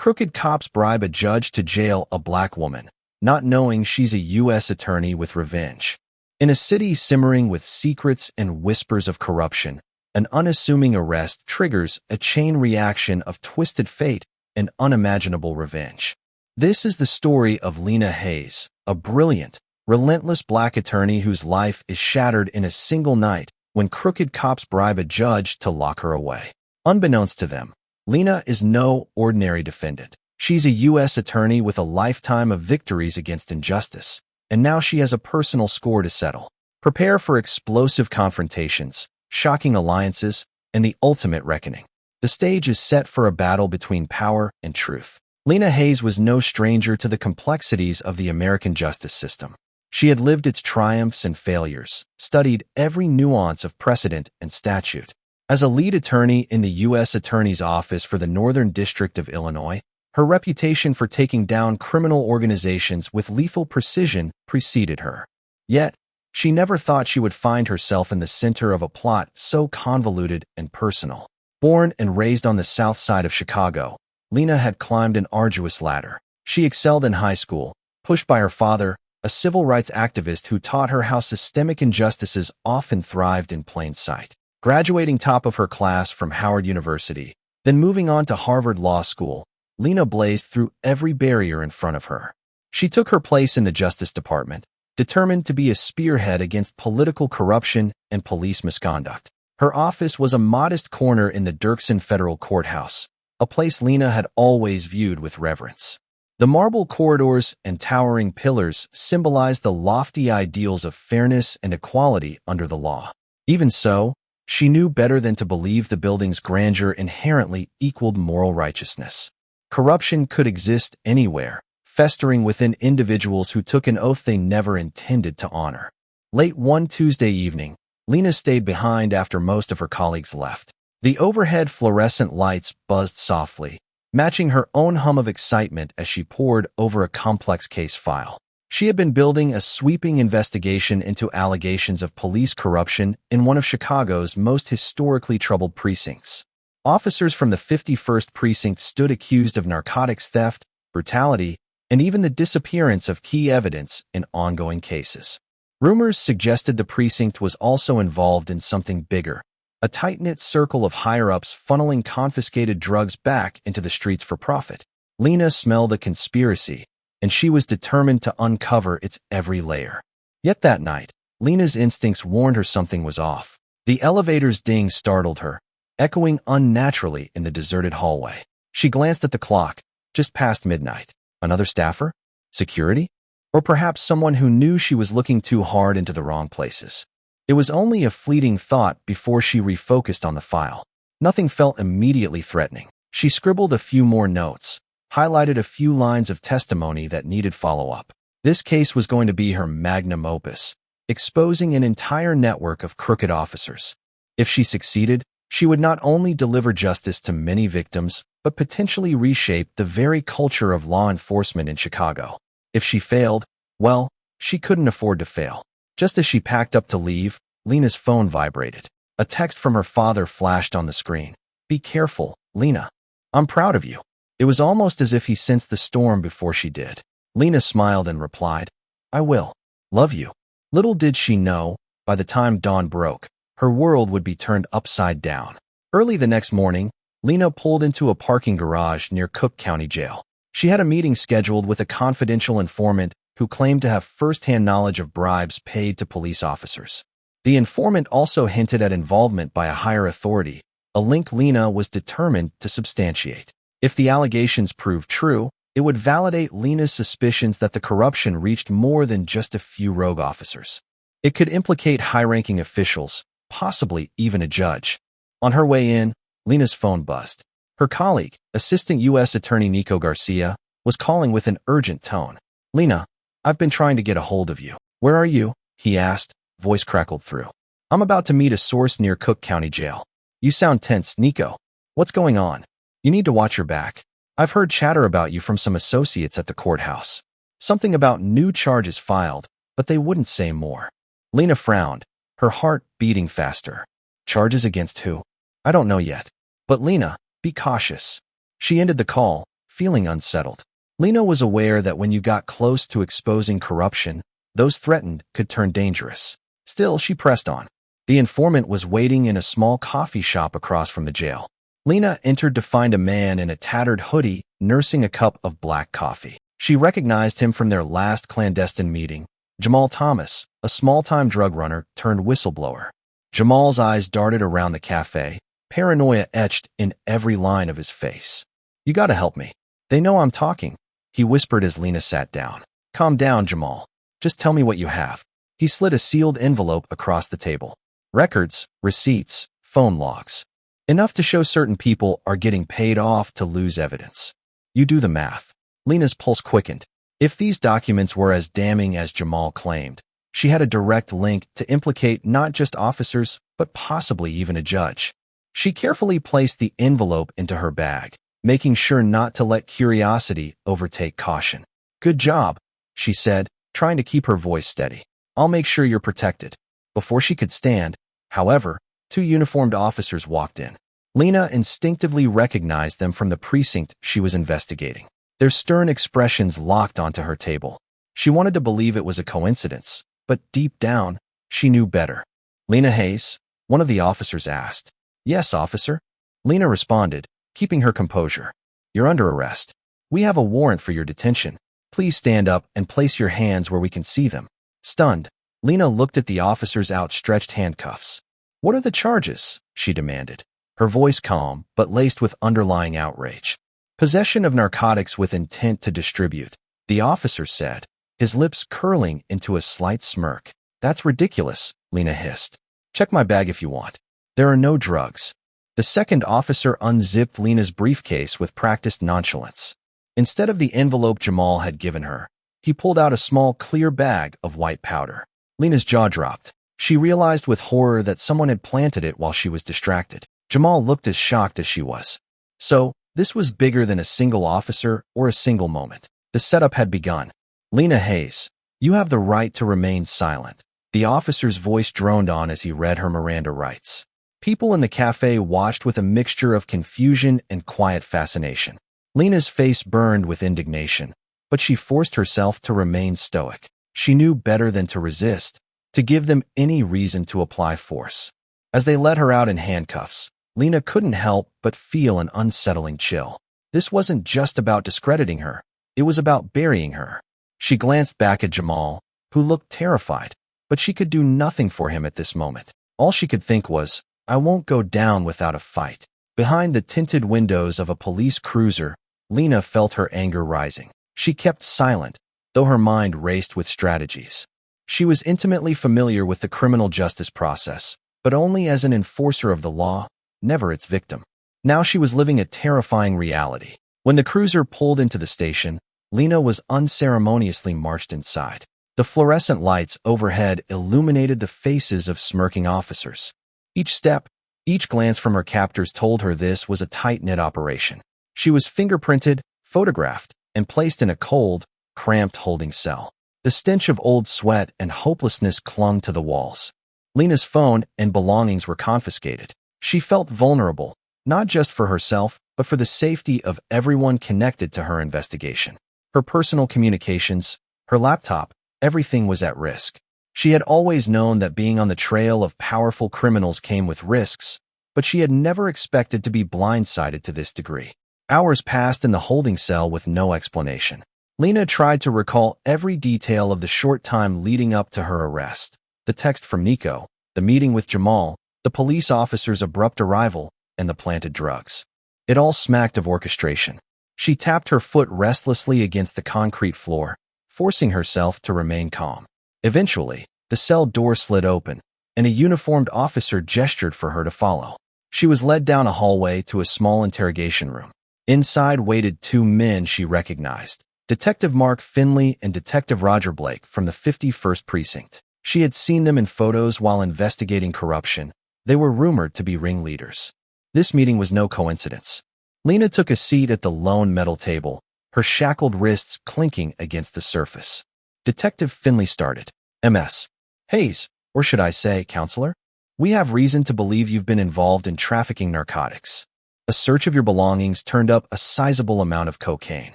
Crooked cops bribe a judge to jail a black woman, not knowing she's a U.S. attorney with revenge. In a city simmering with secrets and whispers of corruption, an unassuming arrest triggers a chain reaction of twisted fate and unimaginable revenge. This is the story of Lena Hayes, a brilliant, relentless black attorney whose life is shattered in a single night when crooked cops bribe a judge to lock her away. Unbeknownst to them, Lena is no ordinary defendant. She's a U.S. attorney with a lifetime of victories against injustice, and now she has a personal score to settle. Prepare for explosive confrontations, shocking alliances, and the ultimate reckoning. The stage is set for a battle between power and truth. Lena Hayes was no stranger to the complexities of the American justice system. She had lived its triumphs and failures, studied every nuance of precedent and statute. As a lead attorney in the U.S. Attorney's Office for the Northern District of Illinois, her reputation for taking down criminal organizations with lethal precision preceded her. Yet, she never thought she would find herself in the center of a plot so convoluted and personal. Born and raised on the south side of Chicago, Lena had climbed an arduous ladder. She excelled in high school, pushed by her father, a civil rights activist who taught her how systemic injustices often thrived in plain sight. Graduating top of her class from Howard University, then moving on to Harvard Law School, Lena blazed through every barrier in front of her. She took her place in the Justice Department, determined to be a spearhead against political corruption and police misconduct. Her office was a modest corner in the Dirksen Federal Courthouse, a place Lena had always viewed with reverence. The marble corridors and towering pillars symbolized the lofty ideals of fairness and equality under the law. Even so, she knew better than to believe the building's grandeur inherently equaled moral righteousness. Corruption could exist anywhere, festering within individuals who took an oath they never intended to honor. Late one Tuesday evening, Lena stayed behind after most of her colleagues left. The overhead fluorescent lights buzzed softly, matching her own hum of excitement as she pored over a complex case file. She had been building a sweeping investigation into allegations of police corruption in one of Chicago's most historically troubled precincts. Officers from the 51st Precinct stood accused of narcotics theft, brutality, and even the disappearance of key evidence in ongoing cases. Rumors suggested the precinct was also involved in something bigger, a tight-knit circle of higher-ups funneling confiscated drugs back into the streets for profit. Lena smelled a conspiracy, and she was determined to uncover its every layer. Yet that night, Lena's instincts warned her something was off. The elevator's ding startled her, echoing unnaturally in the deserted hallway. She glanced at the clock, just past midnight. Another staffer? Security? Or perhaps someone who knew she was looking too hard into the wrong places. It was only a fleeting thought before she refocused on the file. Nothing felt immediately threatening. She scribbled a few more notes, highlighted a few lines of testimony that needed follow-up. This case was going to be her magnum opus, exposing an entire network of crooked officers. If she succeeded, she would not only deliver justice to many victims, but potentially reshape the very culture of law enforcement in Chicago. If she failed, well, she couldn't afford to fail. Just as she packed up to leave, Lena's phone vibrated. A text from her father flashed on the screen. "Be careful, Lena. I'm proud of you." It was almost as if he sensed the storm before she did. Lena smiled and replied, "I will. Love you." Little did she know, by the time dawn broke, her world would be turned upside down. Early the next morning, Lena pulled into a parking garage near Cook County Jail. She had a meeting scheduled with a confidential informant who claimed to have first-hand knowledge of bribes paid to police officers. The informant also hinted at involvement by a higher authority, a link Lena was determined to substantiate. If the allegations proved true, it would validate Lena's suspicions that the corruption reached more than just a few rogue officers. It could implicate high-ranking officials, possibly even a judge. On her way in, Lena's phone buzzed. Her colleague, Assistant U.S. Attorney Nico Garcia, was calling with an urgent tone. "Lena, I've been trying to get a hold of you." "Where are you?" he asked, voice crackled through. "I'm about to meet a source near Cook County Jail." "You sound tense, Nico. What's going on?" "You need to watch your back. I've heard chatter about you from some associates at the courthouse. Something about new charges filed, but they wouldn't say more." Lena frowned, her heart beating faster. "Charges against who?" "I don't know yet. But Lena, be cautious." She ended the call, feeling unsettled. Lena was aware that when you got close to exposing corruption, those threatened could turn dangerous. Still, she pressed on. The informant was waiting in a small coffee shop across from the jail. Lena entered to find a man in a tattered hoodie nursing a cup of black coffee. She recognized him from their last clandestine meeting, Jamal Thomas, a small-time drug runner turned whistleblower. Jamal's eyes darted around the cafe, paranoia etched in every line of his face. "You gotta help me. They know I'm talking," he whispered as Lena sat down. "Calm down, Jamal. Just tell me what you have." He slid a sealed envelope across the table. "Records, receipts, phone logs. Enough to show certain people are getting paid off to lose evidence. You do the math." Lena's pulse quickened. If these documents were as damning as Jamal claimed, she had a direct link to implicate not just officers, but possibly even a judge. She carefully placed the envelope into her bag, making sure not to let curiosity overtake caution. "Good job," she said, trying to keep her voice steady. "I'll make sure you're protected." Before she could stand, however, two uniformed officers walked in. Lena instinctively recognized them from the precinct she was investigating. Their stern expressions locked onto her table. She wanted to believe it was a coincidence, but deep down, she knew better. "Lena Hayes?" one of the officers asked. "Yes, officer," Lena responded, keeping her composure. "You're under arrest. We have a warrant for your detention. Please stand up and place your hands where we can see them." Stunned, Lena looked at the officer's outstretched handcuffs. "What are the charges?" she demanded, her voice calm but laced with underlying outrage. "Possession of narcotics with intent to distribute," the officer said, his lips curling into a slight smirk. "That's ridiculous," Lena hissed. "Check my bag if you want. There are no drugs." The second officer unzipped Lena's briefcase with practiced nonchalance. Instead of the envelope Jamal had given her, he pulled out a small clear bag of white powder. Lena's jaw dropped. She realized with horror that someone had planted it while she was distracted. Jamal looked as shocked as she was. So, this was bigger than a single officer or a single moment. The setup had begun. "Lena Hayes, you have the right to remain silent." The officer's voice droned on as he read her Miranda rights. People in the cafe watched with a mixture of confusion and quiet fascination. Lena's face burned with indignation, but she forced herself to remain stoic. She knew better than to resist, to give them any reason to apply force. As they let her out in handcuffs, Lena couldn't help but feel an unsettling chill. This wasn't just about discrediting her, it was about burying her. She glanced back at Jamal, who looked terrified, but she could do nothing for him at this moment. All she could think was, "I won't go down without a fight." Behind the tinted windows of a police cruiser, Lena felt her anger rising. She kept silent, though her mind raced with strategies. She was intimately familiar with the criminal justice process, but only as an enforcer of the law, never its victim. Now she was living a terrifying reality. When the cruiser pulled into the station, Lena was unceremoniously marched inside. The fluorescent lights overhead illuminated the faces of smirking officers. Each step, each glance from her captors told her this was a tight-knit operation. She was fingerprinted, photographed, and placed in a cold, cramped holding cell. The stench of old sweat and hopelessness clung to the walls. Lena's phone and belongings were confiscated. She felt vulnerable, not just for herself, but for the safety of everyone connected to her investigation. Her personal communications, her laptop, everything was at risk. She had always known that being on the trail of powerful criminals came with risks, but she had never expected to be blindsided to this degree. Hours passed in the holding cell with no explanation. Lena tried to recall every detail of the short time leading up to her arrest. The text from Nico, the meeting with Jamal, the police officer's abrupt arrival, and the planted drugs. It all smacked of orchestration. She tapped her foot restlessly against the concrete floor, forcing herself to remain calm. Eventually, the cell door slid open, and a uniformed officer gestured for her to follow. She was led down a hallway to a small interrogation room. Inside waited two men she recognized, Detective Mark Finley and Detective Roger Blake from the 51st Precinct. She had seen them in photos while investigating corruption. They were rumored to be ringleaders. This meeting was no coincidence. Lena took a seat at the lone metal table, her shackled wrists clinking against the surface. Detective Finley started. "Ms. Hayes, or should I say, Counselor? We have reason to believe you've been involved in trafficking narcotics." A search of your belongings turned up a sizable amount of cocaine.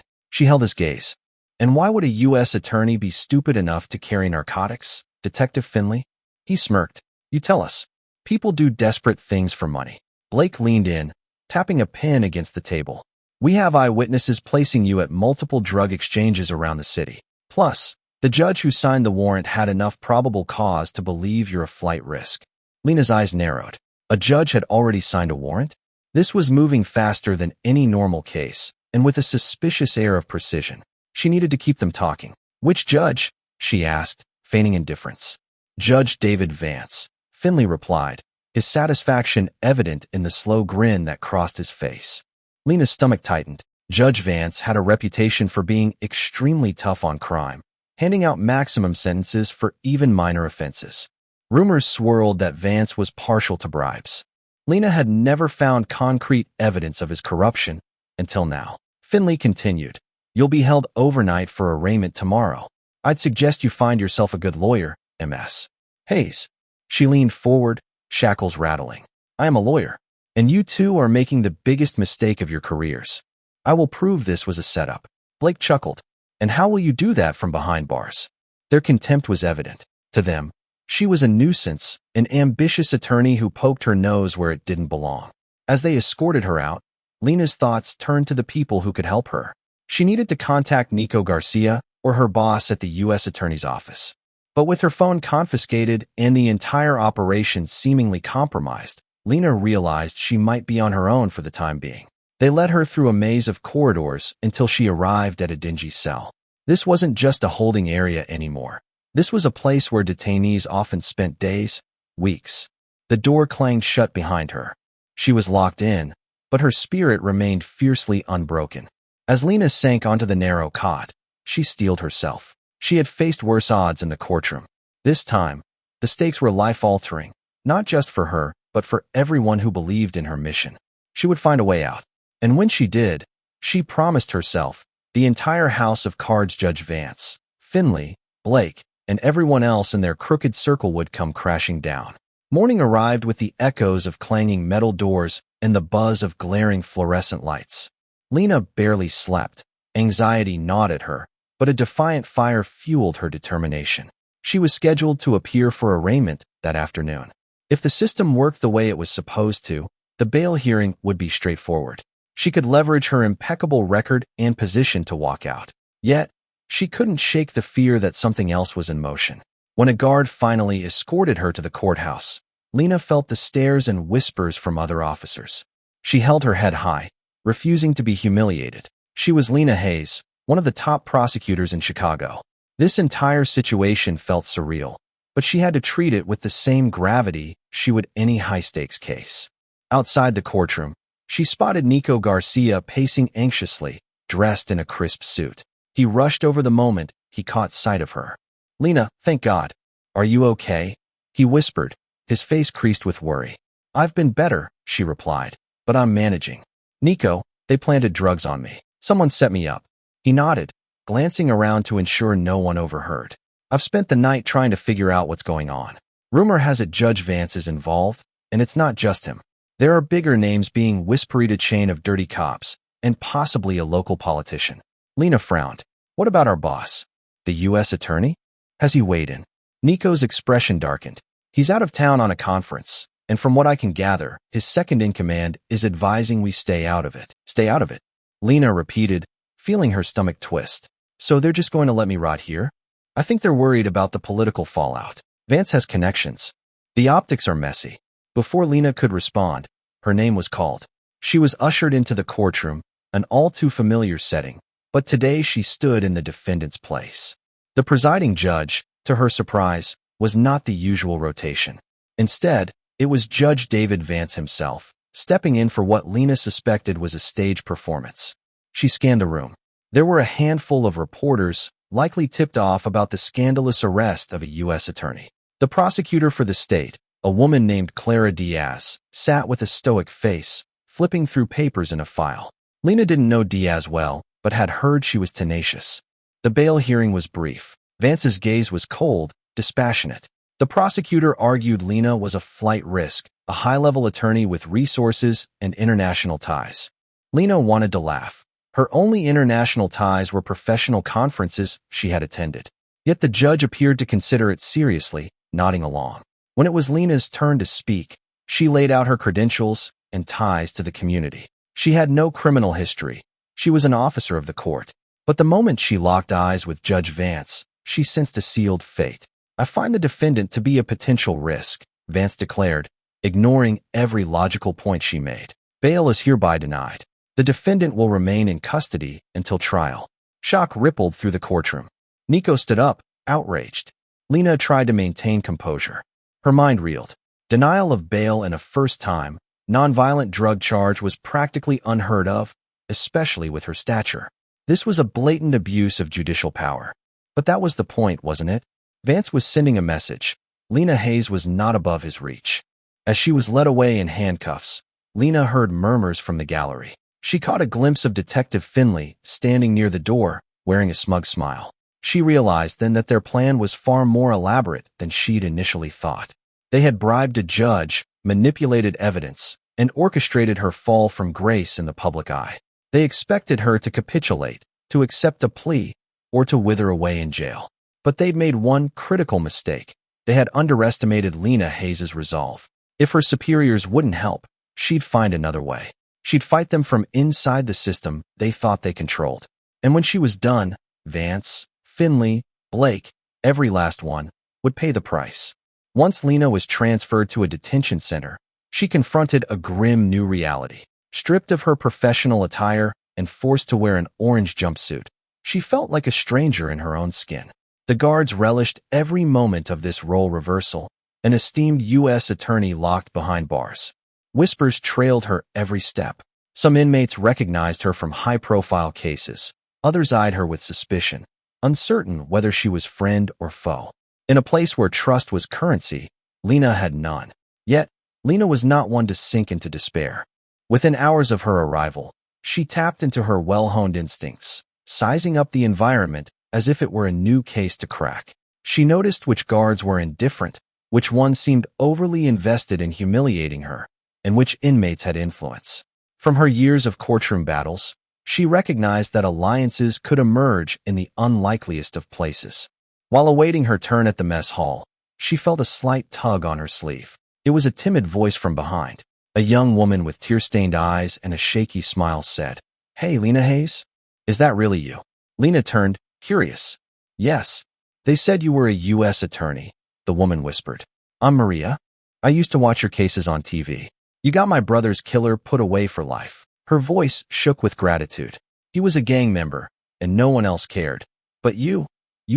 She held his gaze. And why would a U.S. attorney be stupid enough to carry narcotics, Detective Finley? He smirked. You tell us. People do desperate things for money. Blake leaned in, tapping a pen against the table. We have eyewitnesses placing you at multiple drug exchanges around the city. Plus, the judge who signed the warrant had enough probable cause to believe you're a flight risk. Lena's eyes narrowed. A judge had already signed a warrant? This was moving faster than any normal case, and with a suspicious air of precision. She needed to keep them talking. Which judge? She asked, feigning indifference. Judge David Vance, Finley replied, his satisfaction evident in the slow grin that crossed his face. Lena's stomach tightened. Judge Vance had a reputation for being extremely tough on crime, handing out maximum sentences for even minor offenses. Rumors swirled that Vance was partial to bribes. Lena had never found concrete evidence of his corruption until now. Finley continued, You'll be held overnight for arraignment tomorrow. I'd suggest you find yourself a good lawyer, Ms. Hayes. She leaned forward, shackles rattling. I am a lawyer, and you two are making the biggest mistake of your careers. I will prove this was a setup. Blake chuckled. And how will you do that from behind bars? Their contempt was evident. To them, she was a nuisance, an ambitious attorney who poked her nose where it didn't belong. As they escorted her out, Lena's thoughts turned to the people who could help her. She needed to contact Nico Garcia or her boss at the U.S. Attorney's office. But with her phone confiscated and the entire operation seemingly compromised, Lena realized she might be on her own for the time being. They led her through a maze of corridors until she arrived at a dingy cell. This wasn't just a holding area anymore. This was a place where detainees often spent days, weeks. The door clanged shut behind her. She was locked in, but her spirit remained fiercely unbroken. As Lena sank onto the narrow cot, she steeled herself. She had faced worse odds in the courtroom. This time, the stakes were life-altering, not just for her, but for everyone who believed in her mission. She would find a way out. And when she did, she promised herself, the entire house of cards Judge Vance, Finley, Blake, and everyone else in their crooked circle would come crashing down. Morning arrived with the echoes of clanging metal doors and the buzz of glaring fluorescent lights. Lena barely slept. Anxiety gnawed at her, but a defiant fire fueled her determination. She was scheduled to appear for arraignment that afternoon. If the system worked the way it was supposed to, the bail hearing would be straightforward. She could leverage her impeccable record and position to walk out. Yet, she couldn't shake the fear that something else was in motion. When a guard finally escorted her to the courthouse, Lena felt the stares and whispers from other officers. She held her head high, refusing to be humiliated. She was Lena Hayes, one of the top prosecutors in Chicago. This entire situation felt surreal, but she had to treat it with the same gravity she would any high-stakes case. Outside the courtroom, she spotted Nico Garcia pacing anxiously, dressed in a crisp suit. He rushed over the moment he caught sight of her. Lena, thank God. Are you okay? He whispered, his face creased with worry. I've been better, she replied, but I'm managing. Nico, they planted drugs on me. Someone set me up. He nodded, glancing around to ensure no one overheard. I've spent the night trying to figure out what's going on. Rumor has it Judge Vance is involved, and it's not just him. There are bigger names being whispered, a chain of dirty cops, and possibly a local politician. Lena frowned. What about our boss? The U.S. attorney? Has he weighed in? Nico's expression darkened. He's out of town on a conference, and from what I can gather, his second-in-command is advising we stay out of it. Stay out of it? Lena repeated, feeling her stomach twist. So they're just going to let me rot here? I think they're worried about the political fallout. Vance has connections. The optics are messy. Before Lena could respond, her name was called. She was ushered into the courtroom, an all-too-familiar setting, but today she stood in the defendant's place. The presiding judge, to her surprise, was not the usual rotation. Instead, it was Judge David Vance himself, stepping in for what Lena suspected was a stage performance. She scanned the room. There were a handful of reporters, likely tipped off about the scandalous arrest of a U.S. attorney. The prosecutor for the state, a woman named Clara Diaz, sat with a stoic face, flipping through papers in a file. Lena didn't know Diaz well, but had heard she was tenacious. The bail hearing was brief. Vance's gaze was cold, dispassionate. The prosecutor argued Lena was a flight risk, a high-level attorney with resources and international ties. Lena wanted to laugh. Her only international ties were professional conferences she had attended. Yet the judge appeared to consider it seriously, nodding along. When it was Lena's turn to speak, she laid out her credentials and ties to the community. She had no criminal history. She was an officer of the court. But the moment she locked eyes with Judge Vance, she sensed a sealed fate. "I find the defendant to be a potential risk," Vance declared, ignoring every logical point she made. "Bail is hereby denied. The defendant will remain in custody until trial." Shock rippled through the courtroom. Nico stood up, outraged. Lena tried to maintain composure. Her mind reeled. Denial of bail in a first-time, nonviolent drug charge was practically unheard of, especially with her stature. This was a blatant abuse of judicial power. But that was the point, wasn't it? Vance was sending a message. Lena Hayes was not above his reach. As she was led away in handcuffs, Lena heard murmurs from the gallery. She caught a glimpse of Detective Finley standing near the door, wearing a smug smile. She realized then that their plan was far more elaborate than she'd initially thought. They had bribed a judge, manipulated evidence, and orchestrated her fall from grace in the public eye. They expected her to capitulate, to accept a plea, or to wither away in jail. But they'd made one critical mistake. They had underestimated Lena Hayes' resolve. If her superiors wouldn't help, she'd find another way. She'd fight them from inside the system they thought they controlled. And when she was done, Vance, Finley, Blake, every last one, would pay the price. Once Lena was transferred to a detention center, she confronted a grim new reality. Stripped of her professional attire and forced to wear an orange jumpsuit, she felt like a stranger in her own skin. The guards relished every moment of this role reversal, an esteemed U.S. attorney locked behind bars. Whispers trailed her every step. Some inmates recognized her from high-profile cases. Others eyed her with suspicion, uncertain whether she was friend or foe. In a place where trust was currency, Lena had none. Yet, Lena was not one to sink into despair. Within hours of her arrival, she tapped into her well-honed instincts, sizing up the environment as if it were a new case to crack. She noticed which guards were indifferent, which ones seemed overly invested in humiliating her, and which inmates had influence. From her years of courtroom battles, she recognized that alliances could emerge in the unlikeliest of places. While awaiting her turn at the mess hall, she felt a slight tug on her sleeve. It was a timid voice from behind. A young woman with tear-stained eyes and a shaky smile said, "Hey, Lena Hayes? Is that really you?" Lena turned, curious. "Yes. They said you were a U.S. attorney," the woman whispered. "I'm Maria. I used to watch your cases on TV. You got my brother's killer put away for life." Her voice shook with gratitude. "He was a gang member, and no one else cared. But you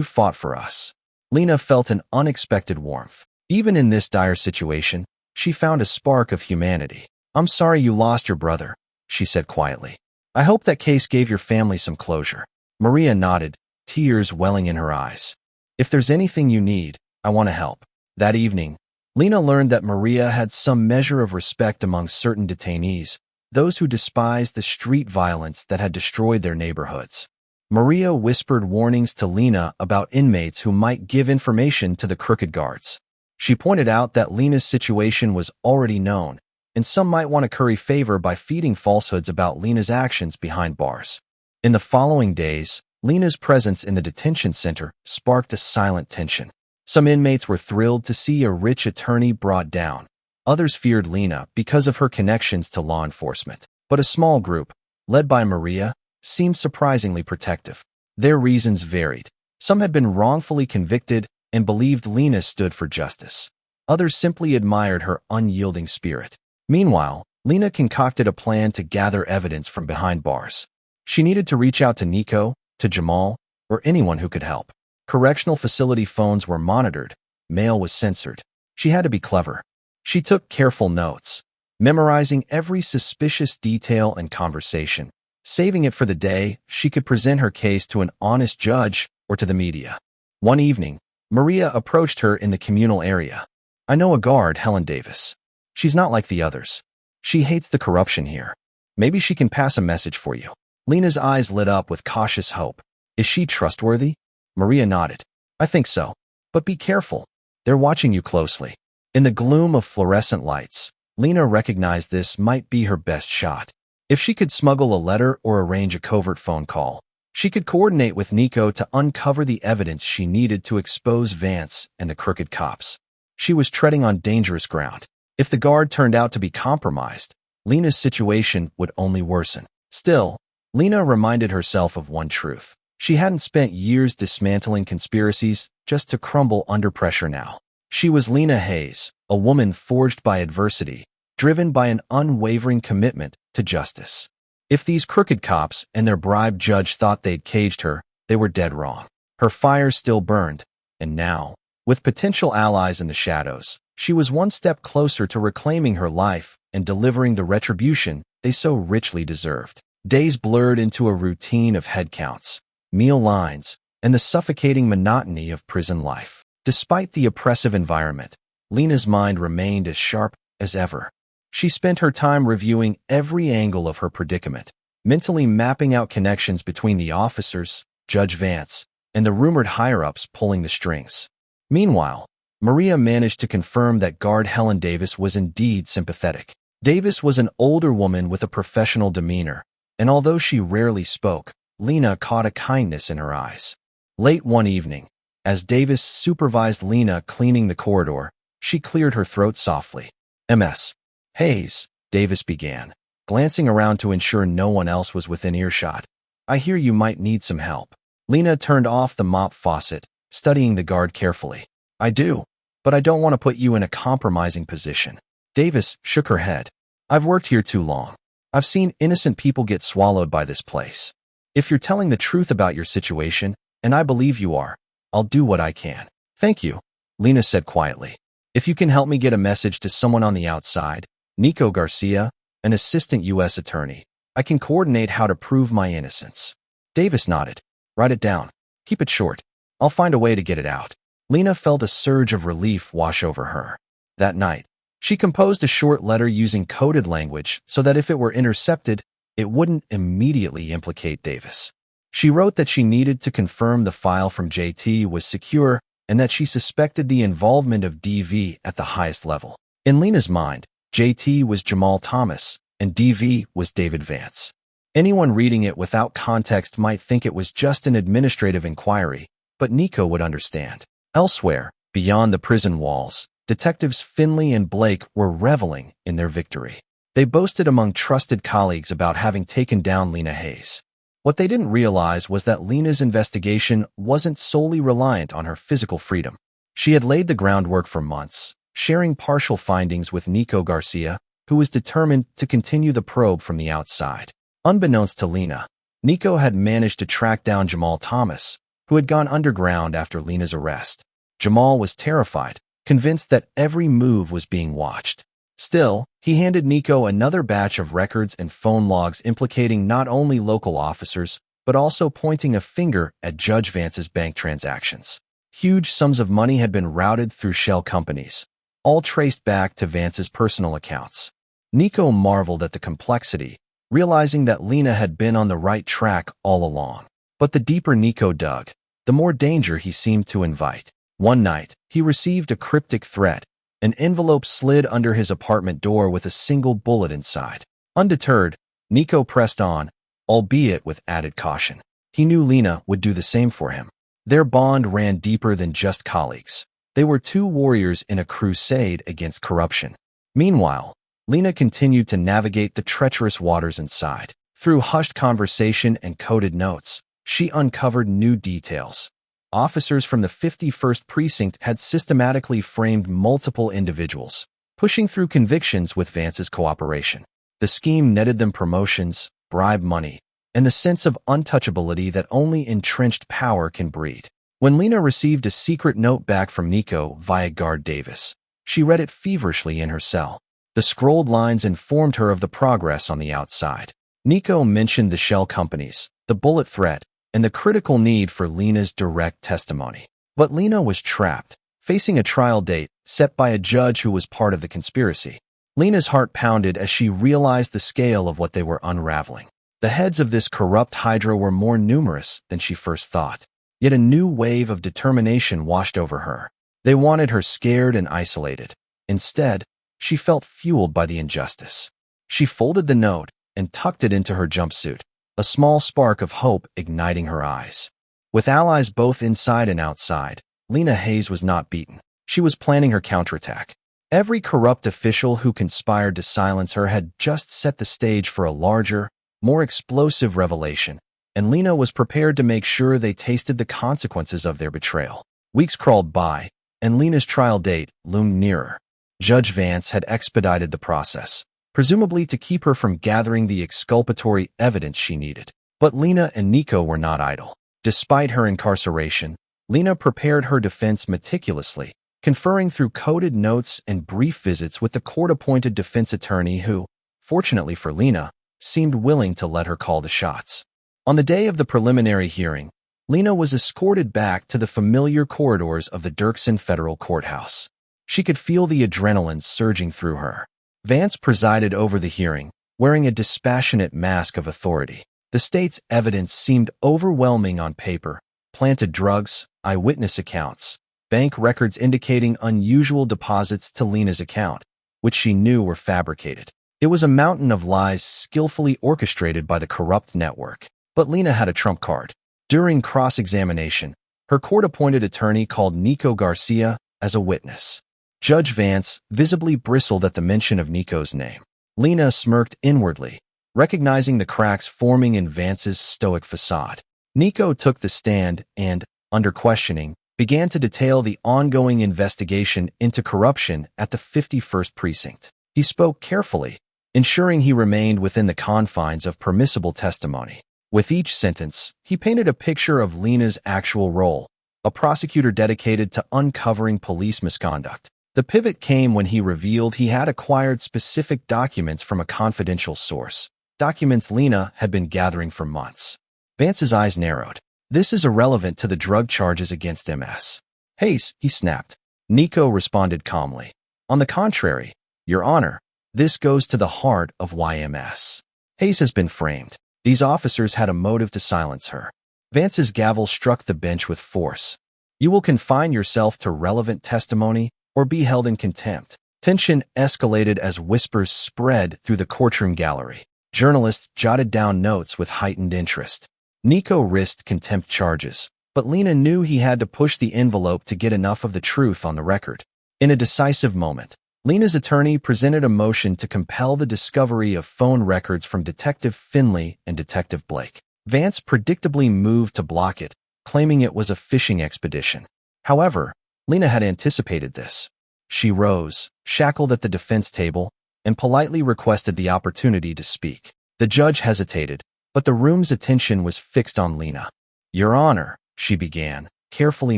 fought for us." Lena felt an unexpected warmth. Even in this dire situation, she found a spark of humanity. "I'm sorry you lost your brother," she said quietly. "I hope that case gave your family some closure." Maria nodded, tears welling in her eyes. "If there's anything you need, I want to help." That evening, Lena learned that Maria had some measure of respect among certain detainees, those who despised the street violence that had destroyed their neighborhoods. Maria whispered warnings to Lena about inmates who might give information to the crooked guards. She pointed out that Lena's situation was already known, and some might want to curry favor by feeding falsehoods about Lena's actions behind bars. In the following days, Lena's presence in the detention center sparked a silent tension. Some inmates were thrilled to see a rich attorney brought down. Others feared Lena because of her connections to law enforcement. But a small group, led by Maria, seemed surprisingly protective. Their reasons varied. Some had been wrongfully convicted and believed Lena stood for justice. Others simply admired her unyielding spirit. Meanwhile, Lena concocted a plan to gather evidence from behind bars. She needed to reach out to Nico, to Jamal, or anyone who could help. Correctional facility phones were monitored. Mail was censored. She had to be clever. She took careful notes, memorizing every suspicious detail and conversation, saving it for the day she could present her case to an honest judge or to the media. One evening, Maria approached her in the communal area. "I know a guard, Helen Davis. She's not like the others. She hates the corruption here. Maybe she can pass a message for you." Lena's eyes lit up with cautious hope. "Is she trustworthy?" Maria nodded. "I think so. But be careful. They're watching you closely." In the gloom of fluorescent lights, Lena recognized this might be her best shot. If she could smuggle a letter or arrange a covert phone call, she could coordinate with Nico to uncover the evidence she needed to expose Vance and the crooked cops. She was treading on dangerous ground. If the guard turned out to be compromised, Lena's situation would only worsen. Still, Lena reminded herself of one truth. She hadn't spent years dismantling conspiracies just to crumble under pressure now. She was Lena Hayes, a woman forged by adversity, driven by an unwavering commitment to justice. If these crooked cops and their bribe judge thought they'd caged her, they were dead wrong. Her fire still burned, and now, with potential allies in the shadows, she was one step closer to reclaiming her life and delivering the retribution they so richly deserved. Days blurred into a routine of head counts, meal lines, and the suffocating monotony of prison life. Despite the oppressive environment, Lena's mind remained as sharp as ever. She spent her time reviewing every angle of her predicament, mentally mapping out connections between the officers, Judge Vance, and the rumored higher-ups pulling the strings. Meanwhile, Maria managed to confirm that guard Helen Davis was indeed sympathetic. Davis was an older woman with a professional demeanor, and although she rarely spoke, Lena caught a kindness in her eyes. Late one evening, as Davis supervised Lena cleaning the corridor, she cleared her throat softly. "Ms. Hayes," Davis began, glancing around to ensure no one else was within earshot. "I hear you might need some help." Lena turned off the mop faucet, studying the guard carefully. "I do, but I don't want to put you in a compromising position." Davis shook her head. "I've worked here too long. I've seen innocent people get swallowed by this place. If you're telling the truth about your situation, and I believe you are, I'll do what I can." "Thank you," Lena said quietly. "If you can help me get a message to someone on the outside, Nico Garcia, an assistant U.S. attorney, I can coordinate how to prove my innocence." Davis nodded. "Write it down. Keep it short. I'll find a way to get it out." Lena felt a surge of relief wash over her. That night, she composed a short letter using coded language so that if it were intercepted, it wouldn't immediately implicate Davis. She wrote that she needed to confirm the file from JT was secure and that she suspected the involvement of DV at the highest level. In Lena's mind, JT was Jamal Thomas and DV was David Vance. Anyone reading it without context might think it was just an administrative inquiry, but Nico would understand. Elsewhere, beyond the prison walls, Detectives Finley and Blake were reveling in their victory. They boasted among trusted colleagues about having taken down Lena Hayes. What they didn't realize was that Lena's investigation wasn't solely reliant on her physical freedom. She had laid the groundwork for months, sharing partial findings with Nico Garcia, who was determined to continue the probe from the outside. Unbeknownst to Lena, Nico had managed to track down Jamal Thomas, who had gone underground after Lena's arrest. Jamal was terrified, convinced that every move was being watched. Still, he handed Nico another batch of records and phone logs implicating not only local officers, but also pointing a finger at Judge Vance's bank transactions. Huge sums of money had been routed through shell companies, all traced back to Vance's personal accounts. Nico marveled at the complexity, realizing that Lena had been on the right track all along. But the deeper Nico dug, the more danger he seemed to invite. One night, he received a cryptic threat. An envelope slid under his apartment door with a single bullet inside. Undeterred, Nico pressed on, albeit with added caution. He knew Lena would do the same for him. Their bond ran deeper than just colleagues. They were two warriors in a crusade against corruption. Meanwhile, Lena continued to navigate the treacherous waters inside. Through hushed conversation and coded notes, she uncovered new details. Officers from the 51st Precinct had systematically framed multiple individuals, pushing through convictions with Vance's cooperation. The scheme netted them promotions, bribe money, and the sense of untouchability that only entrenched power can breed. When Lena received a secret note back from Nico via Guard Davis, she read it feverishly in her cell. The scrolled lines informed her of the progress on the outside. Nico mentioned the shell companies, the bullet threat, and the critical need for Lena's direct testimony. But Lena was trapped, facing a trial date set by a judge who was part of the conspiracy. Lena's heart pounded as she realized the scale of what they were unraveling. The heads of this corrupt hydra were more numerous than she first thought. Yet a new wave of determination washed over her. They wanted her scared and isolated. Instead, she felt fueled by the injustice. She folded the note and tucked it into her jumpsuit, a small spark of hope igniting her eyes. With allies both inside and outside, Lena Hayes was not beaten. She was planning her counterattack. Every corrupt official who conspired to silence her had just set the stage for a larger, more explosive revelation, and Lena was prepared to make sure they tasted the consequences of their betrayal. Weeks crawled by, and Lena's trial date loomed nearer. Judge Vance had expedited the process, presumably to keep her from gathering the exculpatory evidence she needed. But Lena and Nico were not idle. Despite her incarceration, Lena prepared her defense meticulously, conferring through coded notes and brief visits with the court-appointed defense attorney who, fortunately for Lena, seemed willing to let her call the shots. On the day of the preliminary hearing, Lena was escorted back to the familiar corridors of the Dirksen Federal Courthouse. She could feel the adrenaline surging through her. Vance presided over the hearing, wearing a dispassionate mask of authority. The state's evidence seemed overwhelming on paper: planted drugs, eyewitness accounts, bank records indicating unusual deposits to Lena's account, which she knew were fabricated. It was a mountain of lies skillfully orchestrated by the corrupt network. But Lena had a trump card. During cross-examination, her court-appointed attorney called Nico Garcia as a witness. Judge Vance visibly bristled at the mention of Nico's name. Lena smirked inwardly, recognizing the cracks forming in Vance's stoic facade. Nico took the stand and, under questioning, began to detail the ongoing investigation into corruption at the 51st Precinct. He spoke carefully, ensuring he remained within the confines of permissible testimony. With each sentence, he painted a picture of Lena's actual role, a prosecutor dedicated to uncovering police misconduct. The pivot came when he revealed he had acquired specific documents from a confidential source, documents Lena had been gathering for months. Vance's eyes narrowed. "This is irrelevant to the drug charges against MS. Hayes," he snapped. Nico responded calmly. "On the contrary, Your Honor, this goes to the heart of why MS. Hayes has been framed. These officers had a motive to silence her." Vance's gavel struck the bench with force. "You will confine yourself to relevant testimony or be held in contempt." Tension escalated as whispers spread through the courtroom gallery. Journalists jotted down notes with heightened interest. Nico risked contempt charges, but Lena knew he had to push the envelope to get enough of the truth on the record. In a decisive moment, Lena's attorney presented a motion to compel the discovery of phone records from Detective Finley and Detective Blake. Vance predictably moved to block it, claiming it was a fishing expedition. However, Lena had anticipated this. She rose, shackled at the defense table, and politely requested the opportunity to speak. The judge hesitated, but the room's attention was fixed on Lena. "Your Honor," she began, carefully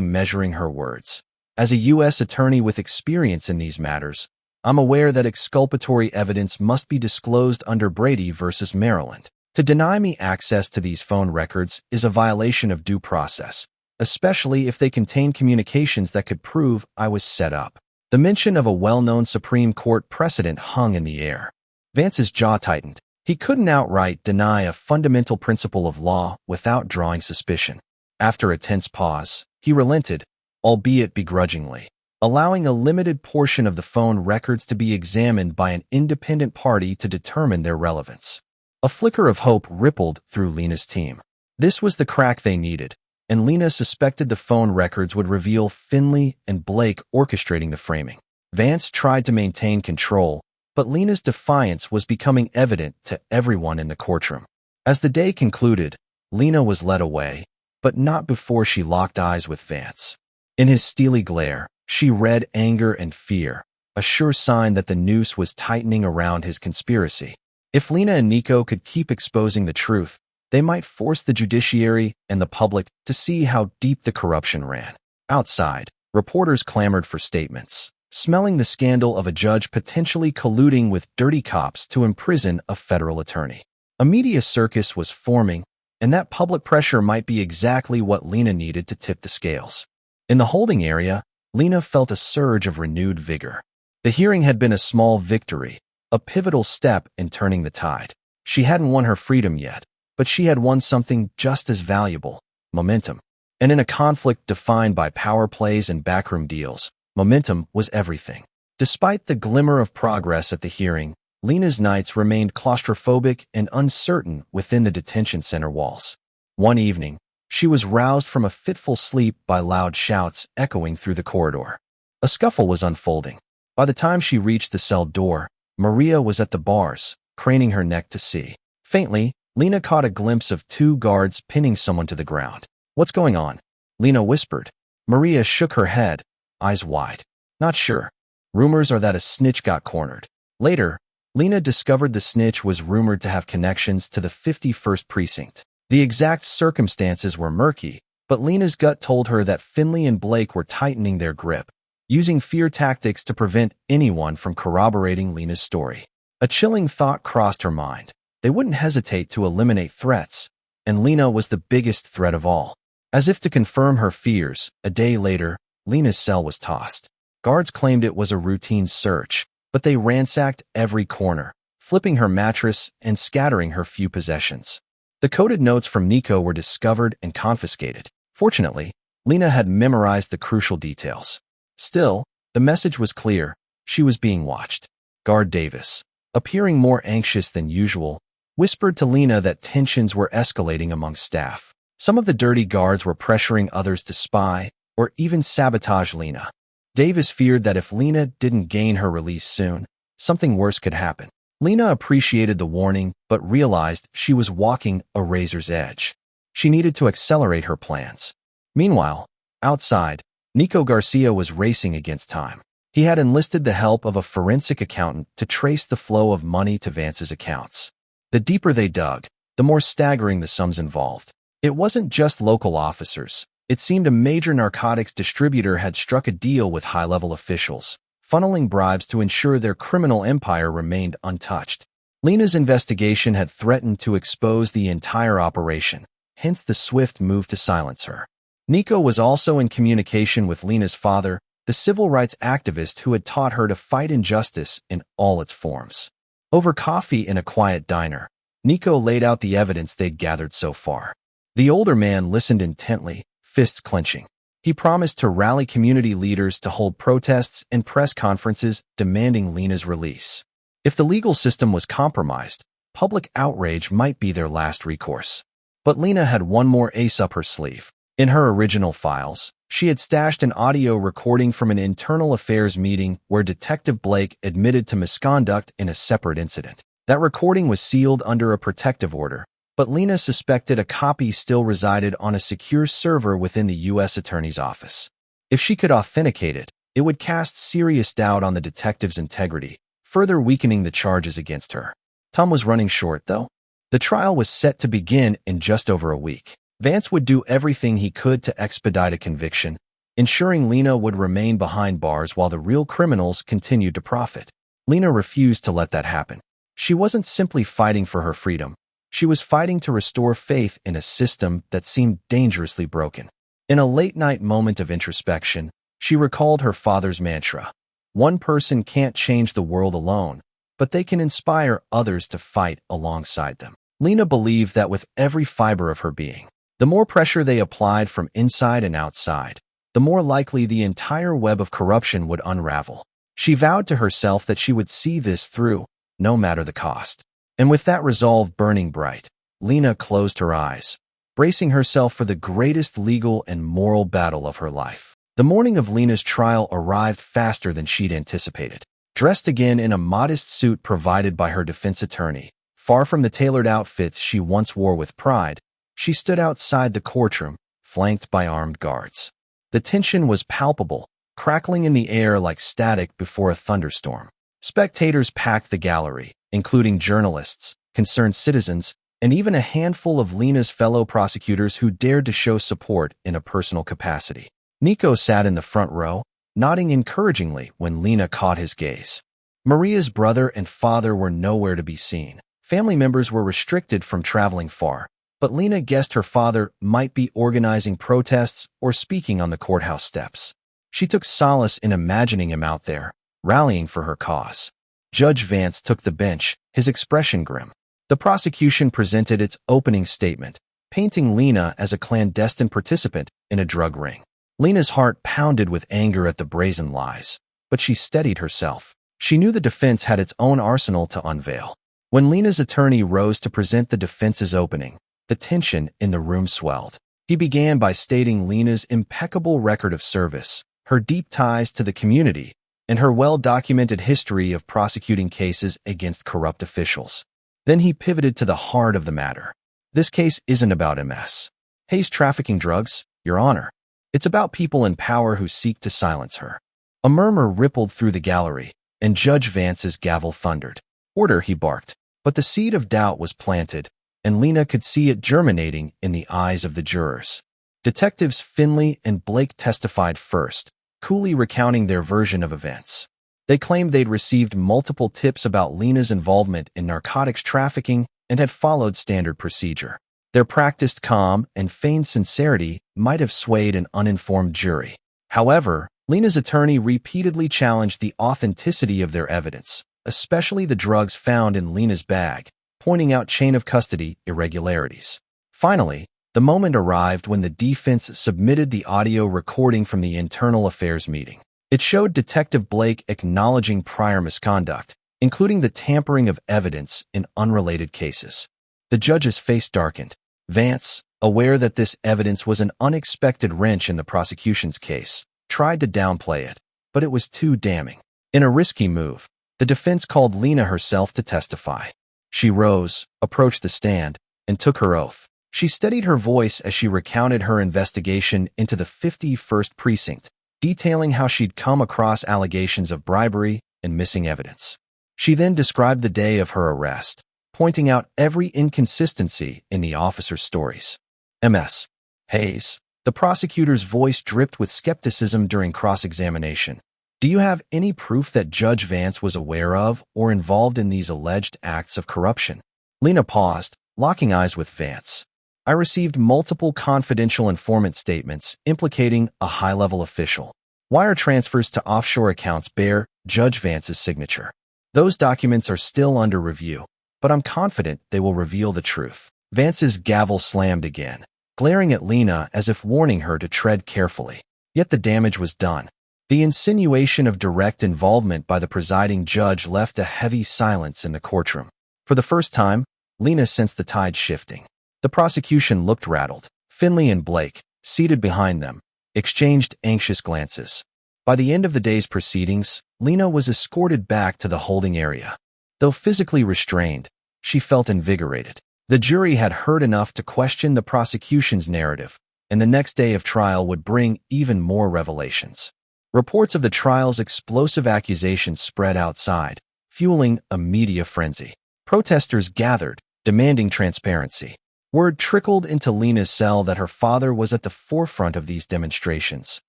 measuring her words. "As a U.S. attorney with experience in these matters, I'm aware that exculpatory evidence must be disclosed under Brady v. Maryland. To deny me access to these phone records is a violation of due process, especially if they contain communications that could prove I was set up." The mention of a well-known Supreme Court precedent hung in the air. Vance's jaw tightened. He couldn't outright deny a fundamental principle of law without drawing suspicion. After a tense pause, he relented, albeit begrudgingly, allowing a limited portion of the phone records to be examined by an independent party to determine their relevance. A flicker of hope rippled through Lena's team. This was the crack they needed, and Lena suspected the phone records would reveal Finley and Blake orchestrating the framing. Vance tried to maintain control, but Lena's defiance was becoming evident to everyone in the courtroom. As the day concluded, Lena was led away, but not before she locked eyes with Vance. In his steely glare, she read anger and fear, a sure sign that the noose was tightening around his conspiracy. If Lena and Nico could keep exposing the truth, they might force the judiciary and the public to see how deep the corruption ran. Outside, reporters clamored for statements, smelling the scandal of a judge potentially colluding with dirty cops to imprison a federal attorney. A media circus was forming, and that public pressure might be exactly what Lena needed to tip the scales. In the holding area, Lena felt a surge of renewed vigor. The hearing had been a small victory, a pivotal step in turning the tide. She hadn't won her freedom yet, but she had won something just as valuable: momentum. And in a conflict defined by power plays and backroom deals, momentum was everything. Despite the glimmer of progress at the hearing, Lena's nights remained claustrophobic and uncertain within the detention center walls. One evening, she was roused from a fitful sleep by loud shouts echoing through the corridor. A scuffle was unfolding. By the time she reached the cell door, Maria was at the bars, craning her neck to see. Faintly, Lena caught a glimpse of two guards pinning someone to the ground. "What's going on?" Lena whispered. Maria shook her head, eyes wide. "Not sure. Rumors are that a snitch got cornered." Later, Lena discovered the snitch was rumored to have connections to the 51st Precinct. The exact circumstances were murky, but Lena's gut told her that Finley and Blake were tightening their grip, using fear tactics to prevent anyone from corroborating Lena's story. A chilling thought crossed her mind. They wouldn't hesitate to eliminate threats, and Lena was the biggest threat of all. As if to confirm her fears, a day later, Lena's cell was tossed. Guards claimed it was a routine search, but they ransacked every corner, flipping her mattress and scattering her few possessions. The coded notes from Nico were discovered and confiscated. Fortunately, Lena had memorized the crucial details. Still, the message was clear. She was being watched. Guard Davis, appearing more anxious than usual, whispered to Lena that tensions were escalating among staff. Some of the dirty guards were pressuring others to spy or even sabotage Lena. Davis feared that if Lena didn't gain her release soon, something worse could happen. Lena appreciated the warning, but realized she was walking a razor's edge. She needed to accelerate her plans. Meanwhile, outside, Nico Garcia was racing against time. He had enlisted the help of a forensic accountant to trace the flow of money to Vance's accounts. The deeper they dug, the more staggering the sums involved. It wasn't just local officers. It seemed a major narcotics distributor had struck a deal with high-level officials, funneling bribes to ensure their criminal empire remained untouched. Lena's investigation had threatened to expose the entire operation, hence the swift move to silence her. Nico was also in communication with Lena's father, the civil rights activist who had taught her to fight injustice in all its forms. Over coffee in a quiet diner, Nico laid out the evidence they'd gathered so far. The older man listened intently, fists clenching. He promised to rally community leaders to hold protests and press conferences demanding Lena's release. If the legal system was compromised, public outrage might be their last recourse. But Lena had one more ace up her sleeve. In her original files, she had stashed an audio recording from an internal affairs meeting where Detective Blake admitted to misconduct in a separate incident. That recording was sealed under a protective order, but Lena suspected a copy still resided on a secure server within the U.S. Attorney's office. If she could authenticate it, it would cast serious doubt on the detective's integrity, further weakening the charges against her. Time was running short, though. The trial was set to begin in just over a week. Vance would do everything he could to expedite a conviction, ensuring Lena would remain behind bars while the real criminals continued to profit. Lena refused to let that happen. She wasn't simply fighting for her freedom. She was fighting to restore faith in a system that seemed dangerously broken. In a late-night moment of introspection, she recalled her father's mantra. One person can't change the world alone, but they can inspire others to fight alongside them. Lena believed that with every fiber of her being. The more pressure they applied from inside and outside, the more likely the entire web of corruption would unravel. She vowed to herself that she would see this through, no matter the cost. And with that resolve burning bright, Lena closed her eyes, bracing herself for the greatest legal and moral battle of her life. The morning of Lena's trial arrived faster than she'd anticipated. Dressed again in a modest suit provided by her defense attorney, far from the tailored outfits she once wore with pride, she stood outside the courtroom, flanked by armed guards. The tension was palpable, crackling in the air like static before a thunderstorm. Spectators packed the gallery, including journalists, concerned citizens, and even a handful of Lena's fellow prosecutors who dared to show support in a personal capacity. Nico sat in the front row, nodding encouragingly when Lena caught his gaze. Maria's brother and father were nowhere to be seen. Family members were restricted from traveling far, but Lena guessed her father might be organizing protests or speaking on the courthouse steps. She took solace in imagining him out there, rallying for her cause. Judge Vance took the bench, his expression grim. The prosecution presented its opening statement, painting Lena as a clandestine participant in a drug ring. Lena's heart pounded with anger at the brazen lies. but she steadied herself. She knew the defense had its own arsenal to unveil. When Lena's attorney rose to present the defense's opening, the tension in the room swelled. He began by stating Lena's impeccable record of service, her deep ties to the community, and her well-documented history of prosecuting cases against corrupt officials. Then he pivoted to the heart of the matter. This case isn't about MS. Hayes trafficking drugs, Your Honor. It's about people in power who seek to silence her. A murmur rippled through the gallery, and Judge Vance's gavel thundered. Order, he barked. But the seed of doubt was planted, and Lena could see it germinating in the eyes of the jurors. Detectives Finley and Blake testified first, coolly recounting their version of events. They claimed they'd received multiple tips about Lena's involvement in narcotics trafficking and had followed standard procedure. Their practiced calm and feigned sincerity might have swayed an uninformed jury. However, Lena's attorney repeatedly challenged the authenticity of their evidence, especially the drugs found in Lena's bag, pointing out chain of custody irregularities. Finally, the moment arrived when the defense submitted the audio recording from the internal affairs meeting. It showed Detective Blake acknowledging prior misconduct, including the tampering of evidence in unrelated cases. The judge's face darkened. Vance, aware that this evidence was an unexpected wrench in the prosecution's case, tried to downplay it, but it was too damning. In a risky move, the defense called Lena herself to testify. She rose, approached the stand, and took her oath. She steadied her voice as she recounted her investigation into the 51st Precinct, detailing how she'd come across allegations of bribery and missing evidence. She then described the day of her arrest, pointing out every inconsistency in the officer's stories. MS. Hayes. The prosecutor's voice dripped with skepticism during cross-examination. Do you have any proof that Judge Vance was aware of or involved in these alleged acts of corruption? Lena paused, locking eyes with Vance. I received multiple confidential informant statements implicating a high-level official. Wire transfers to offshore accounts bear Judge Vance's signature. Those documents are still under review, but I'm confident they will reveal the truth. Vance's gavel slammed again, glaring at Lena as if warning her to tread carefully. Yet the damage was done. The insinuation of direct involvement by the presiding judge left a heavy silence in the courtroom. For the first time, Lena sensed the tide shifting. The prosecution looked rattled. Finley and Blake, seated behind them, exchanged anxious glances. By the end of the day's proceedings, Lena was escorted back to the holding area. Though physically restrained, she felt invigorated. The jury had heard enough to question the prosecution's narrative, and the next day of trial would bring even more revelations. Reports of the trial's explosive accusations spread outside, fueling a media frenzy. Protesters gathered, demanding transparency. Word trickled into Lena's cell that her father was at the forefront of these demonstrations,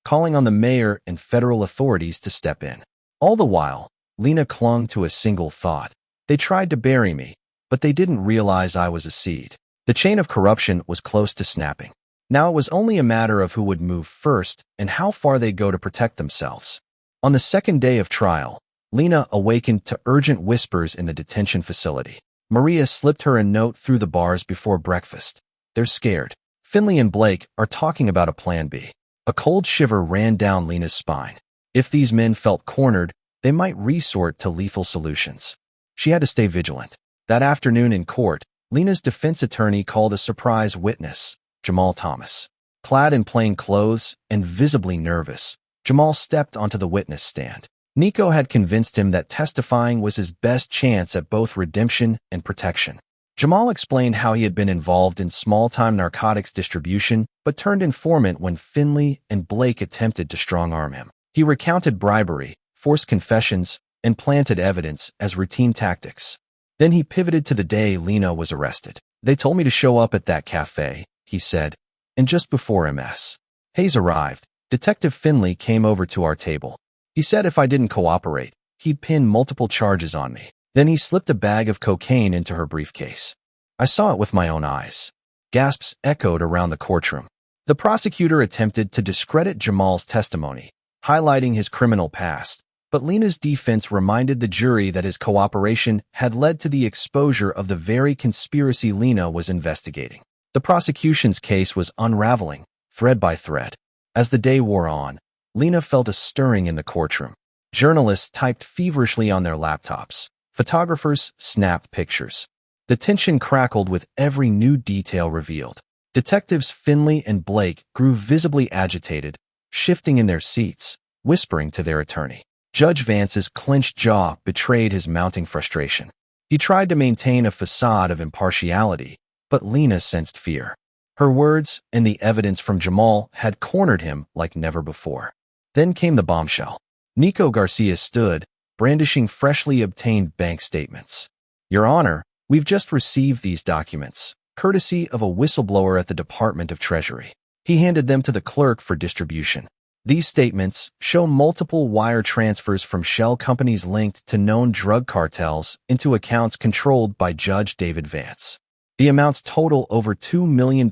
calling on the mayor and federal authorities to step in. All the while, Lena clung to a single thought. They tried to bury me, but they didn't realize I was a seed. The chain of corruption was close to snapping. Now it was only a matter of who would move first and how far they'd go to protect themselves. On the second day of trial, Lena awakened to urgent whispers in the detention facility. Maria slipped her a note through the bars before breakfast. They're scared. Finley and Blake are talking about a plan B. A cold shiver ran down Lena's spine. If these men felt cornered, they might resort to lethal solutions. She had to stay vigilant. That afternoon in court, Lena's defense attorney called a surprise witness, Jamal Thomas. Clad in plain clothes and visibly nervous, Jamal stepped onto the witness stand. Nico had convinced him that testifying was his best chance at both redemption and protection. Jamal explained how he had been involved in small-time narcotics distribution but turned informant when Finley and Blake attempted to strong-arm him. He recounted bribery, forced confessions, and planted evidence as routine tactics. Then he pivoted to the day Lena was arrested. They told me to show up at that cafe, he said, and just before MS. Hayes arrived, Detective Finley came over to our table. He said if I didn't cooperate, he'd pin multiple charges on me. Then he slipped a bag of cocaine into her briefcase. I saw it with my own eyes. Gasps echoed around the courtroom. The prosecutor attempted to discredit Jamal's testimony, highlighting his criminal past, but Lena's defense reminded the jury that his cooperation had led to the exposure of the very conspiracy Lena was investigating. The prosecution's case was unraveling, thread by thread. As the day wore on, Lena felt a stirring in the courtroom. Journalists typed feverishly on their laptops. Photographers snapped pictures. The tension crackled with every new detail revealed. Detectives Finley and Blake grew visibly agitated, shifting in their seats, whispering to their attorney. Judge Vance's clenched jaw betrayed his mounting frustration. He tried to maintain a facade of impartiality, but Lena sensed fear. Her words and the evidence from Jamal had cornered him like never before. Then came the bombshell. Nico Garcia stood, brandishing freshly obtained bank statements. "Your Honor, we've just received these documents, courtesy of a whistleblower at the Department of Treasury." He handed them to the clerk for distribution. These statements show multiple wire transfers from shell companies linked to known drug cartels into accounts controlled by Judge David Vance. The amounts total over $2 million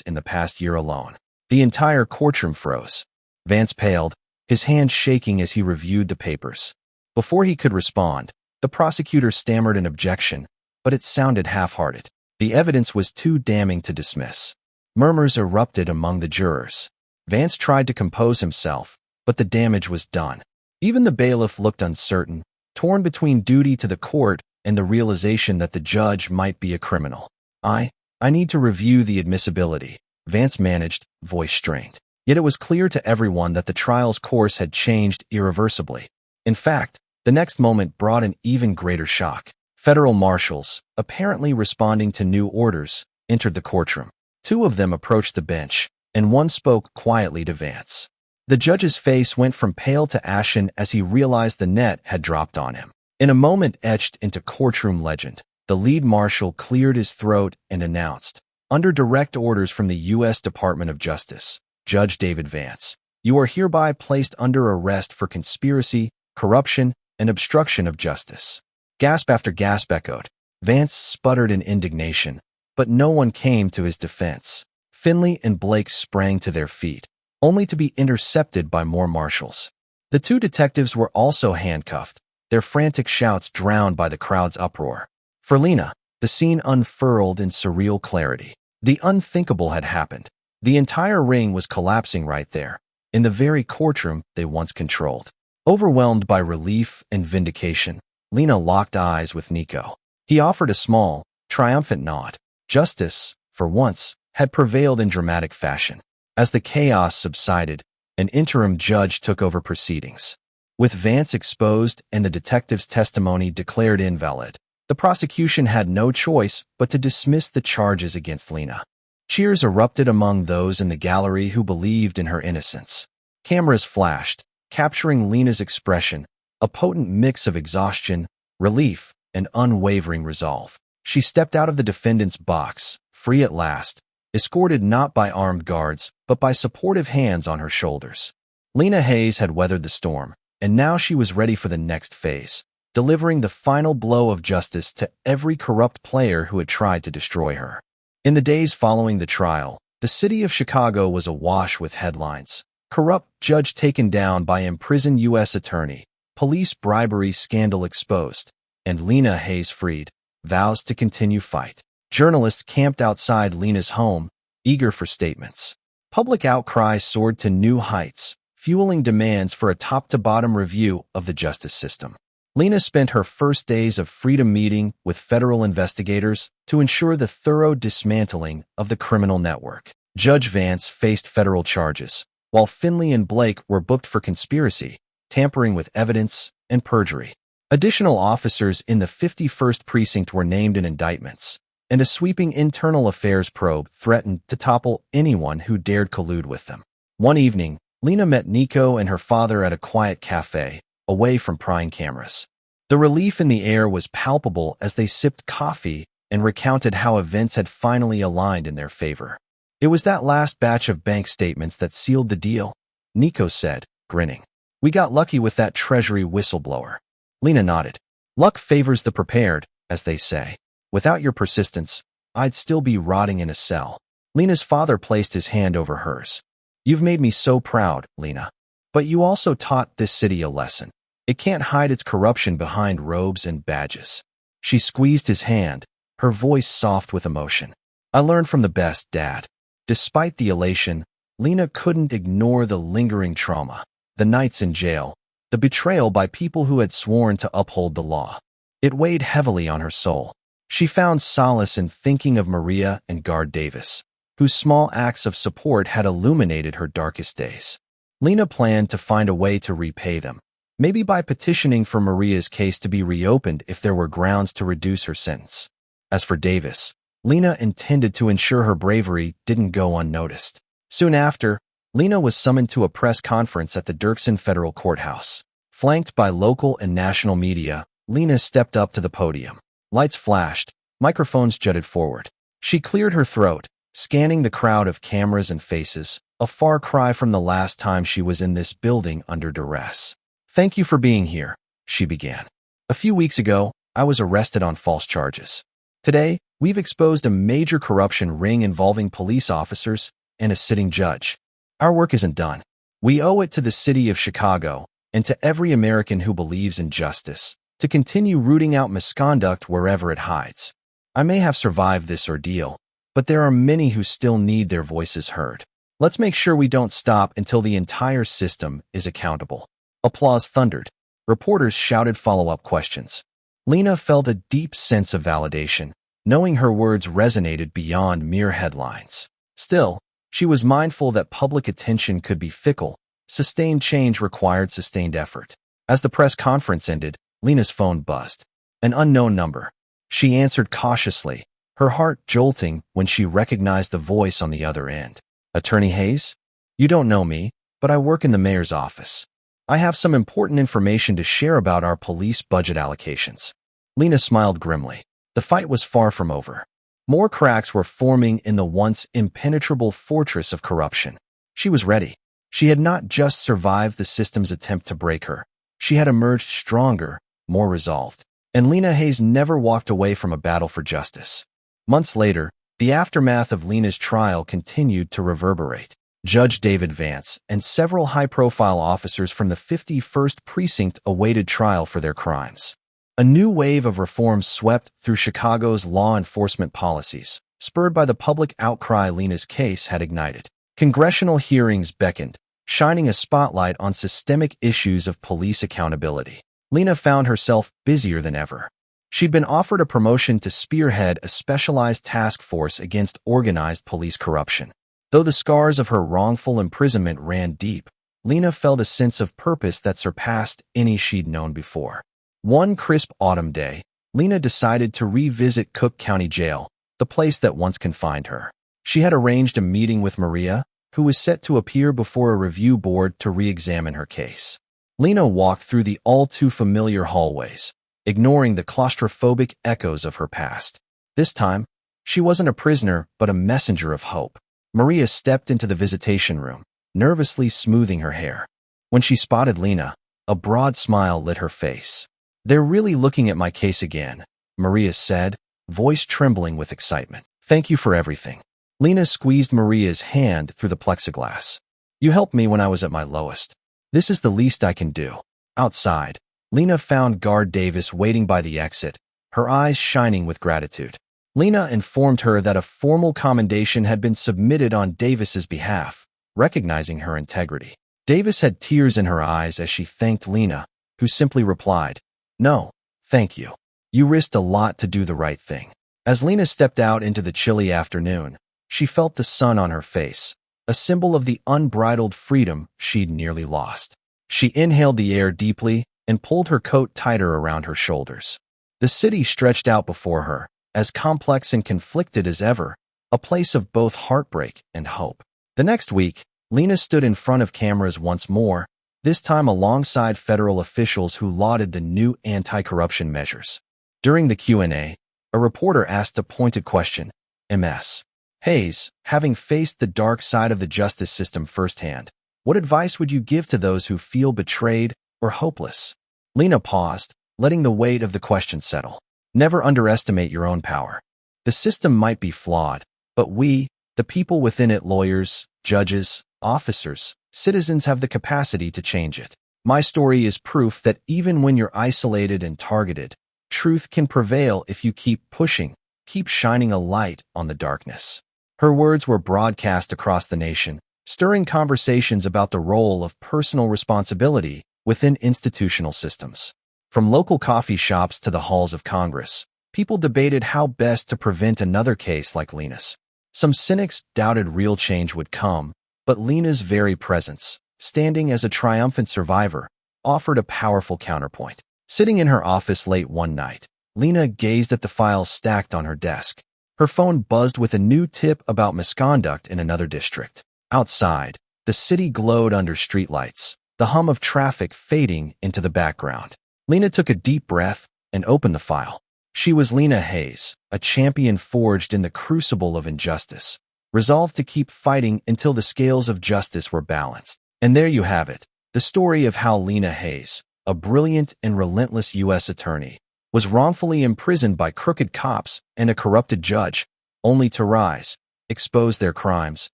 in the past year alone. The entire courtroom froze. Vance paled, his hand shaking as he reviewed the papers. Before he could respond, the prosecutor stammered an objection, but it sounded half-hearted. The evidence was too damning to dismiss. Murmurs erupted among the jurors. Vance tried to compose himself, but the damage was done. Even the bailiff looked uncertain, torn between duty to the court and the realization that the judge might be a criminal. I need to review the admissibility," Vance managed, voice strained. Yet it was clear to everyone that the trial's course had changed irreversibly. In fact, the next moment brought an even greater shock. Federal marshals, apparently responding to new orders, entered the courtroom. Two of them approached the bench, and one spoke quietly to Vance. The judge's face went from pale to ashen as he realized the net had dropped on him. In a moment etched into courtroom legend, the lead marshal cleared his throat and announced, "Under direct orders from the U.S. Department of Justice, Judge David Vance, you are hereby placed under arrest for conspiracy, corruption, and obstruction of justice." Gasp after gasp echoed. Vance sputtered in indignation, but no one came to his defense. Finley and Blake sprang to their feet, only to be intercepted by more marshals. The two detectives were also handcuffed, their frantic shouts drowned by the crowd's uproar. For Lena, the scene unfurled in surreal clarity. The unthinkable had happened. The entire ring was collapsing right there, in the very courtroom they once controlled. Overwhelmed by relief and vindication, Lena locked eyes with Nico. He offered a small, triumphant nod. Justice, for once, had prevailed in dramatic fashion. As the chaos subsided, an interim judge took over proceedings. With Vance exposed and the detective's testimony declared invalid, the prosecution had no choice but to dismiss the charges against Lena. Cheers erupted among those in the gallery who believed in her innocence. Cameras flashed, capturing Lena's expression, a potent mix of exhaustion, relief, and unwavering resolve. She stepped out of the defendant's box, free at last, escorted not by armed guards, but by supportive hands on her shoulders. Lena Hayes had weathered the storm, and now she was ready for the next phase, delivering the final blow of justice to every corrupt player who had tried to destroy her. In the days following the trial, the city of Chicago was awash with headlines. Corrupt judge taken down by imprisoned U.S. attorney, police bribery scandal exposed, and Lena Hayes freed, vows to continue fight. Journalists camped outside Lena's home, eager for statements. Public outcry soared to new heights, fueling demands for a top-to-bottom review of the justice system. Lena spent her first days of freedom meeting with federal investigators to ensure the thorough dismantling of the criminal network. Judge Vance faced federal charges, while Finley and Blake were booked for conspiracy, tampering with evidence, and perjury. Additional officers in the 51st Precinct were named in indictments, and a sweeping internal affairs probe threatened to topple anyone who dared collude with them. One evening, Lena met Nico and her father at a quiet cafe, away from prying cameras. The relief in the air was palpable as they sipped coffee and recounted how events had finally aligned in their favor. "It was that last batch of bank statements that sealed the deal," Nico said, grinning. "We got lucky with that Treasury whistleblower." Lena nodded. "Luck favors the prepared, as they say. Without your persistence, I'd still be rotting in a cell." Lena's father placed his hand over hers. "You've made me so proud, Lena. But you also taught this city a lesson. It can't hide its corruption behind robes and badges." She squeezed his hand, her voice soft with emotion. "I learned from the best, Dad." Despite the elation, Lena couldn't ignore the lingering trauma. The nights in jail, the betrayal by people who had sworn to uphold the law. It weighed heavily on her soul. She found solace in thinking of Maria and Guard Davis, whose small acts of support had illuminated her darkest days. Lena planned to find a way to repay them, maybe by petitioning for Maria's case to be reopened if there were grounds to reduce her sentence. As for Davis, Lena intended to ensure her bravery didn't go unnoticed. Soon after, Lena was summoned to a press conference at the Dirksen Federal Courthouse. Flanked by local and national media, Lena stepped up to the podium. Lights flashed, microphones jutted forward. She cleared her throat, scanning the crowd of cameras and faces, a far cry from the last time she was in this building under duress. "Thank you for being here," she began. "A few weeks ago, I was arrested on false charges. Today, we've exposed a major corruption ring involving police officers and a sitting judge. Our work isn't done. We owe it to the city of Chicago and to every American who believes in justice to continue rooting out misconduct wherever it hides. I may have survived this ordeal, but there are many who still need their voices heard. Let's make sure we don't stop until the entire system is accountable." Applause thundered. Reporters shouted follow-up questions. Lena felt a deep sense of validation, knowing her words resonated beyond mere headlines. Still, she was mindful that public attention could be fickle. Sustained change required sustained effort. As the press conference ended, Lena's phone buzzed. An unknown number. She answered cautiously, her heart jolting when she recognized the voice on the other end. "Attorney Hayes? You don't know me, but I work in the mayor's office. I have some important information to share about our police budget allocations." Lena smiled grimly. The fight was far from over. More cracks were forming in the once impenetrable fortress of corruption. She was ready. She had not just survived the system's attempt to break her. She had emerged stronger, more resolved. And Lena Hayes never walked away from a battle for justice. Months later, the aftermath of Lena's trial continued to reverberate. Judge David Vance and several high-profile officers from the 51st Precinct awaited trial for their crimes. A new wave of reforms swept through Chicago's law enforcement policies, spurred by the public outcry Lena's case had ignited. Congressional hearings beckoned, shining a spotlight on systemic issues of police accountability. Lena found herself busier than ever. She'd been offered a promotion to spearhead a specialized task force against organized police corruption. Though the scars of her wrongful imprisonment ran deep, Lena felt a sense of purpose that surpassed any she'd known before. One crisp autumn day, Lena decided to revisit Cook County Jail, the place that once confined her. She had arranged a meeting with Maria, who was set to appear before a review board to re-examine her case. Lena walked through the all-too-familiar hallways, ignoring the claustrophobic echoes of her past. This time, she wasn't a prisoner but a messenger of hope. Maria stepped into the visitation room, nervously smoothing her hair. When she spotted Lena, a broad smile lit her face. "They're really looking at my case again," Maria said, voice trembling with excitement. "Thank you for everything." Lena squeezed Maria's hand through the plexiglass. "You helped me when I was at my lowest. This is the least I can do." Outside, Lena found Guard Davis waiting by the exit, her eyes shining with gratitude. Lena informed her that a formal commendation had been submitted on Davis's behalf, recognizing her integrity. Davis had tears in her eyes as she thanked Lena, who simply replied, "No, thank you. You risked a lot to do the right thing." As Lena stepped out into the chilly afternoon, she felt the sun on her face, a symbol of the unbridled freedom she'd nearly lost. She inhaled the air deeply and pulled her coat tighter around her shoulders. The city stretched out before her, as complex and conflicted as ever, a place of both heartbreak and hope. The next week, Lena stood in front of cameras once more, this time alongside federal officials who lauded the new anti-corruption measures. During the Q&A, a reporter asked a pointed question, "Ms. Hayes, having faced the dark side of the justice system firsthand, what advice would you give to those who feel betrayed or hopeless?" Lena paused, letting the weight of the question settle. Never underestimate your own power. The system might be flawed, but we, the people within it, lawyers, judges, officers, citizens, have the capacity to change it. My story is proof that even when you're isolated and targeted, truth can prevail if you keep pushing, keep shining a light on the darkness. Her words were broadcast across the nation, stirring conversations about the role of personal responsibility within institutional systems. From local coffee shops to the halls of Congress, people debated how best to prevent another case like Lena's. Some cynics doubted real change would come, but Lena's very presence, standing as a triumphant survivor, offered a powerful counterpoint. Sitting in her office late one night, Lena gazed at the files stacked on her desk. Her phone buzzed with a new tip about misconduct in another district. Outside, the city glowed under streetlights, the hum of traffic fading into the background. Lena took a deep breath and opened the file. She was Lena Hayes, a champion forged in the crucible of injustice, resolved to keep fighting until the scales of justice were balanced. And there you have it, the story of how Lena Hayes, a brilliant and relentless U.S. attorney, was wrongfully imprisoned by crooked cops and a corrupted judge, only to rise, expose their crimes,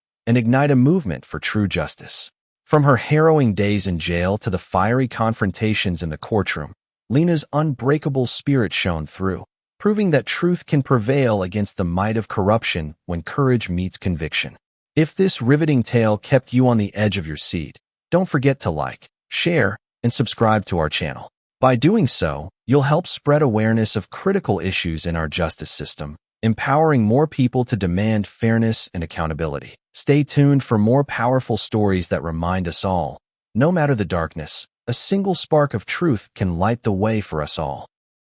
and ignite a movement for true justice. From her harrowing days in jail to the fiery confrontations in the courtroom, Lena's unbreakable spirit shone through, proving that truth can prevail against the might of corruption when courage meets conviction. If this riveting tale kept you on the edge of your seat, don't forget to like, share, and subscribe to our channel. By doing so, you'll help spread awareness of critical issues in our justice system, empowering more people to demand fairness and accountability. Stay tuned for more powerful stories that remind us all, no matter the darkness, a single spark of truth can light the way for us all.